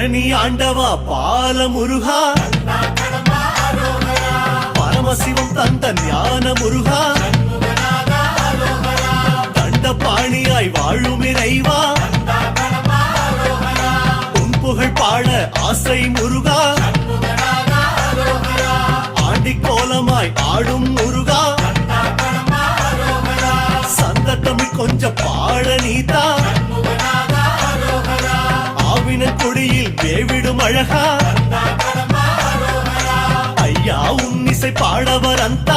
பழனி ஆண்டவா பால முருகா, பரமசிவம் தந்த ஞான முருகா, தண்டபாணியாய் வாழும் இறைவா, உன் புகழ் பாட ஆசை முருகா, ஆண்டி கோலமாய் ஆடும் முருகா, சந்த தமிழ் கொஞ்சம் பாட நீதா, ஆவின கொடியில் வேவிடும் அழகா, ஐயா உன்னிசை பாடவர் அந்த